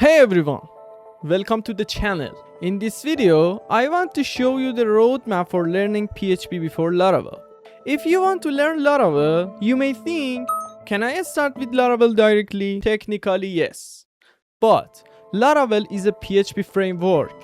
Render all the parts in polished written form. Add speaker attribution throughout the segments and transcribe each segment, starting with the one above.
Speaker 1: Hey everyone, welcome to the channel. In this video, I want to show you the roadmap for learning PHP before Laravel. If you want to learn Laravel, you may think, can I start with Laravel directly? Technically yes, but Laravel is a PHP framework.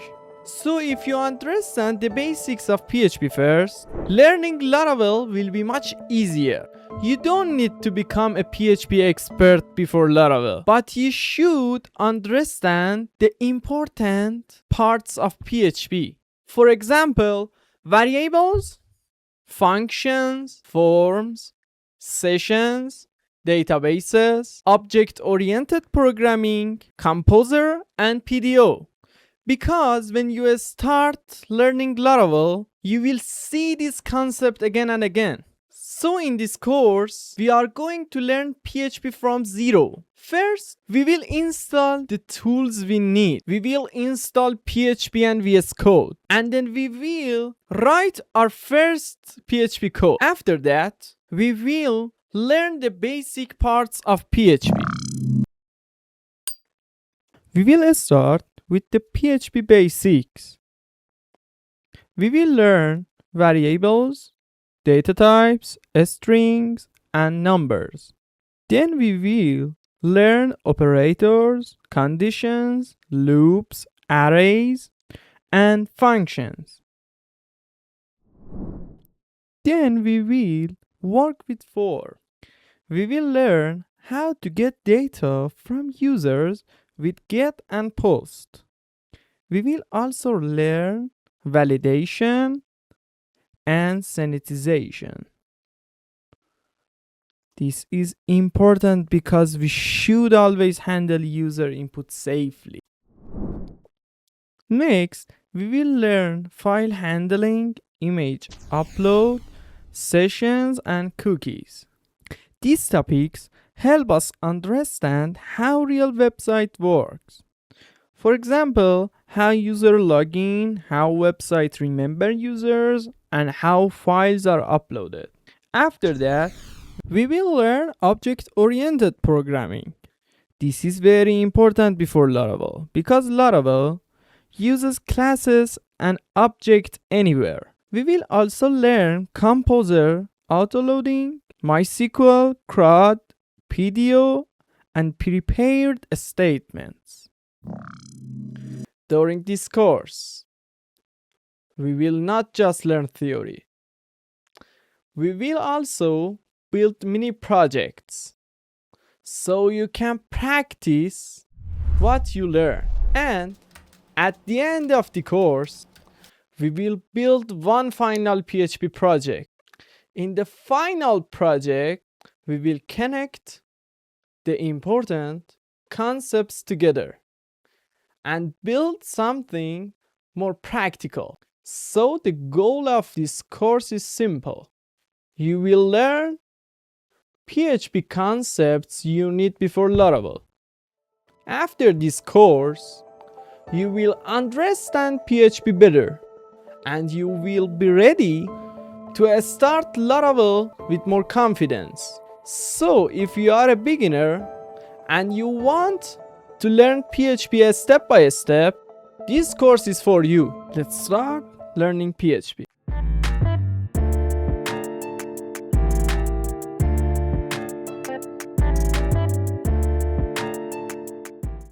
Speaker 1: So if you understand the basics of PHP first, learning Laravel will be much easier. You don't need to become a PHP expert before Laravel, but you should understand the important parts of PHP. For example, variables, functions, forms, sessions, databases, object-oriented programming, composer, and PDO. Because when you start learning Laravel, you will see this concept again and again. So in this course, we are going to learn PHP from zero. First, we will install the tools we need. We will install PHP and VS Code. And then we will write our first PHP code. After that, we will learn the basic parts of PHP. We will start with the PHP basics. We will learn variables, data types, strings, and numbers. Then we will learn operators, conditions, loops, arrays, and functions. Then we will work with form. We will learn how to get data from users with get and post. We will also learn validation and sanitization. This is important because we should always handle user input safely. Next, we will learn file handling, image upload, sessions, and cookies. These topics help us understand how real website works. For example, how user login, how websites remember users, and how files are uploaded. After that, we will learn object-oriented programming. This is very important before Laravel because Laravel uses classes and object anywhere. We will also learn composer, autoloading, MySQL, CRUD, PDO, and prepared statements. During this course, we will not just learn theory. We will also build mini projects so you can practice what you learn. And at the end of the course, we will build one final PHP project. In the final project, we will connect the important concepts together and build something more practical. So the goal of this course is simple. You will learn PHP concepts you need before Laravel. After this course, you will understand PHP better and you will be ready to start Laravel with more confidence. So if you are a beginner and you want to learn PHP step by step, this course is for you. Let's start learning PHP.